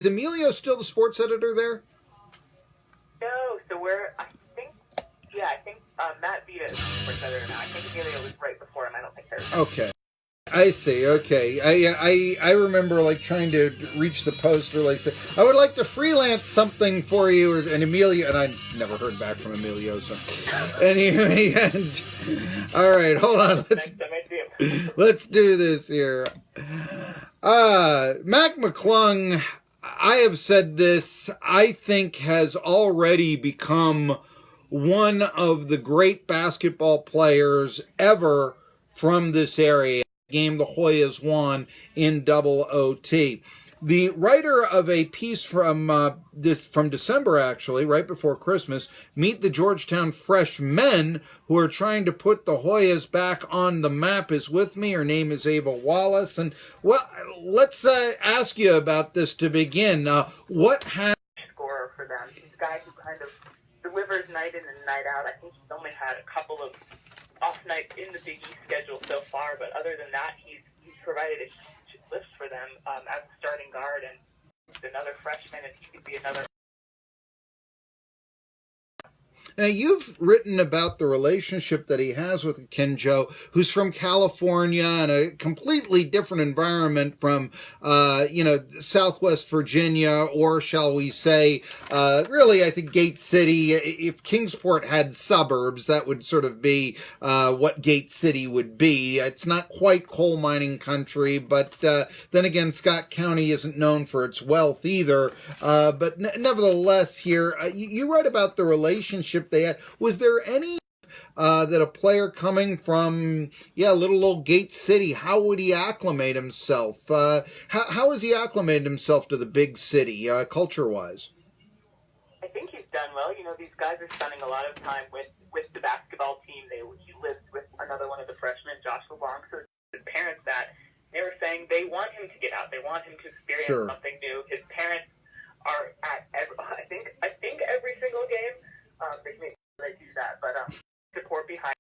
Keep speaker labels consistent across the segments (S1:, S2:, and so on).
S1: Is Emilio still the sports editor there?
S2: No, so I think Matt Vita is the sports editor now. I think Emilio was right before him. I don't think Harry.
S1: Okay. I see. Okay, I remember like trying to reach the poster, like say, I would like to freelance something for you, and Emilio, and I never heard back from Emilio. So anyway, and all right, hold on, let's do this here. Mac McClung, I have said this, I think has already become one of the great basketball players ever from this area. Game the Hoyas won in double OT. The writer of a piece from December, actually, right before Christmas, Meet the Georgetown Freshmen, who are trying to put the Hoyas back on the map, is with me. Her name is Ava Wallace. And, well, let's ask you about this to begin. What has...
S2: Scorer for them. He's a guy who kind of delivers night in and night out. I think he's only had a couple of off nights in the Big East schedule so far, but other than that, he's provided a huge lift for them as a starting guard, and another freshman, and he could be another.
S1: Now, you've written about the relationship that he has with Kenjo, who's from California and a completely different environment from, Southwest Virginia, or shall we say, really, I think Gate City. If Kingsport had suburbs, that would sort of be what Gate City would be. It's not quite coal mining country, but then again, Scott County isn't known for its wealth either. But nevertheless, here, you write about the relationship they had. Was there any that a player coming from little old Gate City, how would he acclimate himself? How has he acclimated himself to the big city, culture-wise?
S2: I think he's done well. You know, these guys are spending a lot of time with the basketball team. He lives with another one of the freshmen, Joshua Long. So his parents, that they were saying they want him to get out. They want him to experience something new. His parents are at I think every single game. They do that, but support behind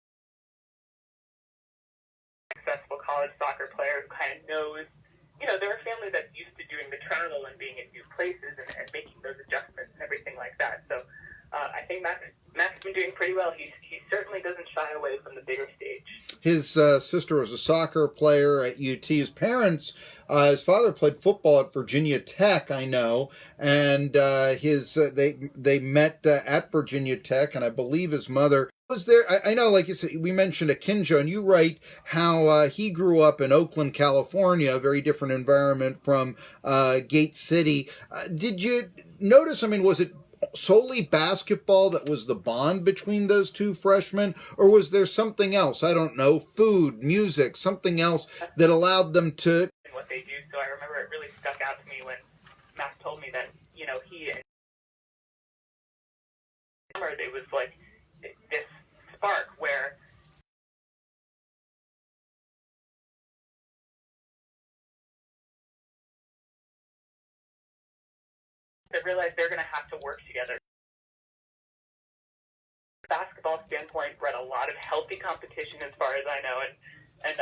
S2: successful college soccer player who kind of knows, they're a family that's used to doing the travel and being in new places and making those adjustments and everything like that. So I think Mac's been doing pretty well. He certainly doesn't shy away from the bigger stage. His
S1: sister was a soccer player at UT. His parents, his father played football at Virginia Tech, I know, and they met at Virginia Tech, and I believe his mother was there. I know, like you said, we mentioned Akinjo, and you write how he grew up in Oakland, California, a very different environment from Gate City. Did you notice, was it solely basketball that was the bond between those two freshmen, or was there something else? I don't know, food, music, something else that allowed them to...
S2: What they do, so I remember it really stuck out to me when Matt told me that, he and it was like this spark where they realize they're going to have to work together. Basketball standpoint, bred a lot of healthy competition as far as I know, and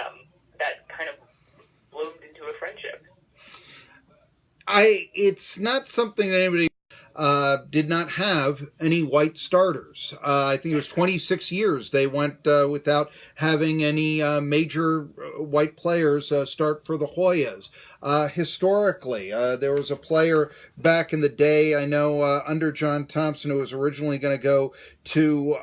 S2: that kind of bloomed into a friendship.
S1: It's not something that anybody did not have any white starters. I think it was 26 years they went without having any major white players start for the Hoyas. Historically, there was a player back in the day, I know, under John Thompson, who was originally going to go to,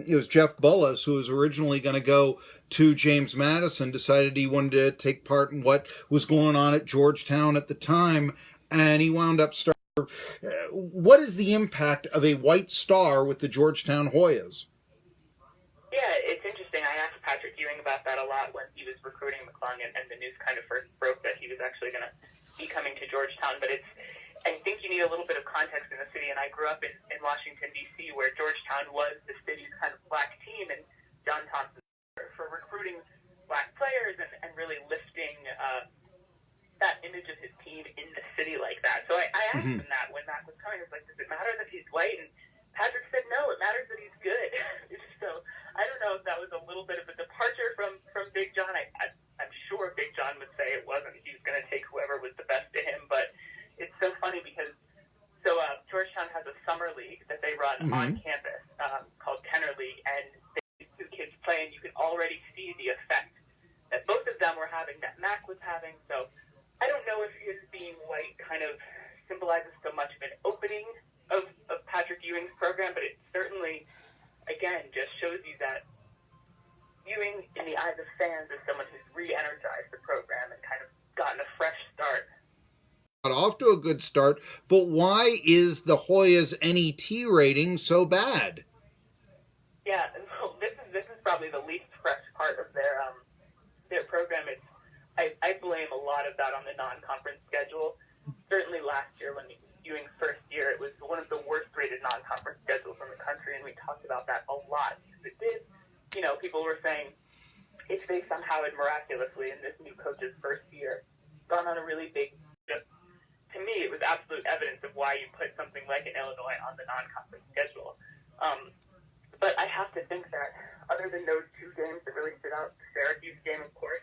S1: it was Jeff Bullis, who was originally going to go to James Madison, decided he wanted to take part in what was going on at Georgetown at the time, and he wound up starting. What is the impact of a white star with the Georgetown Hoyas?
S2: Yeah, it's interesting. I asked Patrick Ewing about that a lot when he was recruiting McClung, and the news kind of first broke that he was actually going to be coming to Georgetown. But I think you need a little bit of context in the city, and I grew up in Washington, D.C., where Georgetown was the city's kind of black team, and John Thompson for recruiting black players and really lifting that image of his team in the city like that. So I asked him that when Matt was coming. I was like, does it matter that he's white? And Patrick said, no, it matters that he's good. So I don't know if that was a little bit of a departure from Big John. I'm sure Big John would say it wasn't. He was going to take whoever was the best to him. But it's so funny because Georgetown has a summer league that they run on campus called Tenor League, and these two kids play, and you can already see the effect that both of them were having, that Mac was having. So I don't know if his being white kind of symbolizes so much of an opening of Patrick Ewing's program, but it certainly, again, just shows you that Ewing, in the eyes of fans, is someone who's re-energized the program and kind of gotten a fresh start.
S1: Off to a good start, but why is the Hoyas' NET rating so bad?
S2: Yeah, and so this is probably the least fresh part of their program. I blame a lot of that on the non-conference schedule. Certainly last year, when Ewing's first year, it was one of the worst-rated non-conference schedules in the country, and we talked about that a lot. It did, people were saying if they somehow had miraculously, in this new coach's first year, gone on a really big. To me, it was absolute evidence of why you put something like an Illinois on the non-conference schedule. But I have to think that other than those two games that really stood out, the Syracuse game, of course,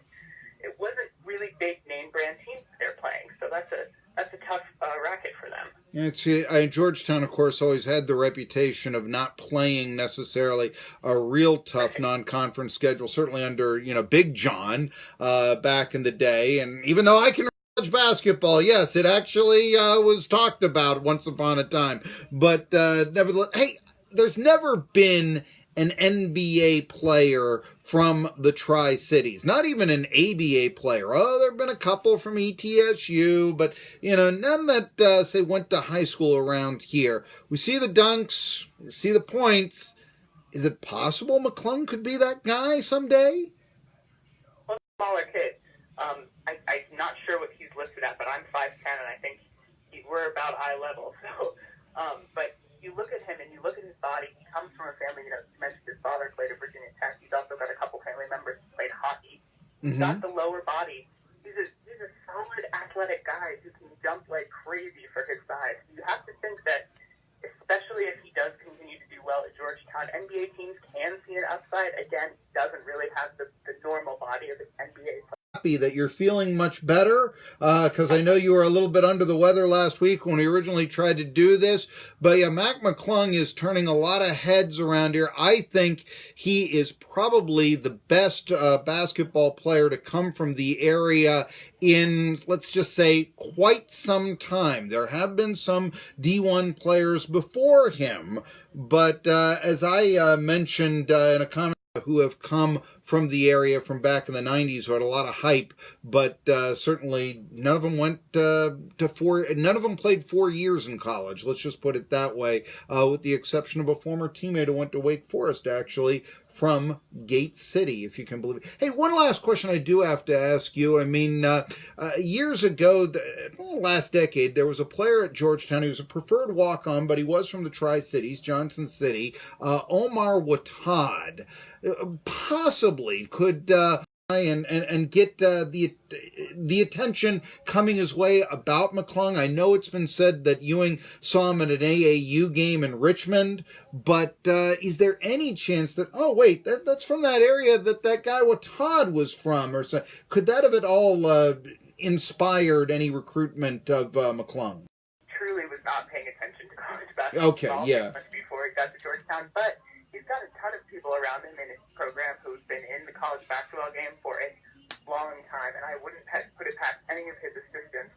S2: it wasn't really big name brand teams they're playing. So that's a tough racket for them.
S1: Georgetown, of course, always had the reputation of not playing necessarily a real tough non-conference schedule, certainly under, Big John back in the day. And even though I can basketball, yes, it actually was talked about once upon a time. But nevertheless, hey, there's never been an NBA player from the Tri-Cities, not even an ABA player. Oh, there have been a couple from ETSU, but, none that, say, went to high school around here. We see the dunks, we see the points. Is it possible McClung could be that guy someday?
S2: Well, smaller kid. I'm not sure what he's listed at, but I'm 5'10", and I think we're about eye level. So, but you look at him and you look at his body. He comes from a family, you mentioned his father played at Virginia Tech. He's also got a couple family members who played hockey. He's got the lower body. He's a solid athletic guy who can jump like crazy for his size. You have to think that, especially if he does continue to do well at Georgetown, NBA teams can see an upside. Again, he doesn't really have the normal body of an NBA player.
S1: Happy that you're feeling much better, because I know you were a little bit under the weather last week when we originally tried to do this. But yeah, Mac McClung is turning a lot of heads around here. I think he is probably the best basketball player to come from the area in, let's just say, quite some time. There have been some D1 players before him, but as I mentioned in a comment, who have come from the area from back in the 90s who had a lot of hype, but certainly none of them went none of them played 4 years in college. Let's just put it that way, with the exception of a former teammate who went to Wake Forest, actually, from Gate City, if you can believe it. Hey, one last question I do have to ask you. I mean, years ago, last decade, there was a player at Georgetown. He was a preferred walk-on, but he was from the Tri-Cities, Johnson City, Omar Watad. Possibly could and get the attention coming his way about McClung. I know it's been said that Ewing saw him at an AAU game in Richmond, but is there any chance that, oh wait, that's from that area that guy Watad was from, or so, could that have at all inspired any recruitment of McClung?
S2: Truly was not paying attention to college basketball.
S1: Okay, yeah.
S2: Much before he got to Georgetown, but he's got a ton of people around him in his program who've been in the college basketball game for a long time, and I wouldn't put it past any of his assistants,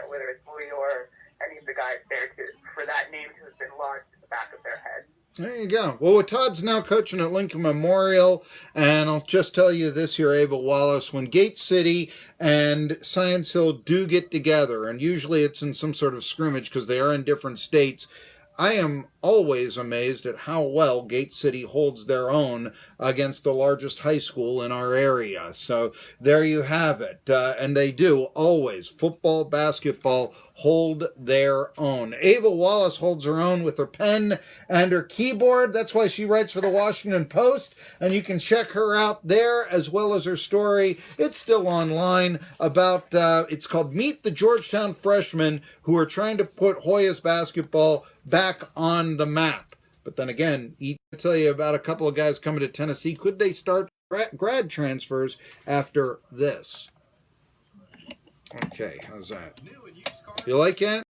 S2: whether it's Lee or any of the guys there, for that name to have been lodged in the back of their head.
S1: There you go. Well, Todd's now coaching at Lincoln Memorial, and I'll just tell you this here, Ava Wallace, when Gate City and Science Hill do get together, and usually it's in some sort of scrimmage because they are in different states, I am always amazed at how well Gate City holds their own against the largest high school in our area. So there you have it. And they do always, football, basketball, hold their own. Ava Wallace holds her own with her pen and her keyboard. That's why she writes for the Washington Post. And you can check her out there as well as her story. It's still online about, it's called Meet the Georgetown Freshmen Who Are Trying to Put Hoyas Basketball Back on the Map. But then again, I tell you about a couple of guys coming to Tennessee. Could they start grad transfers after this? Okay, how's that? You like it?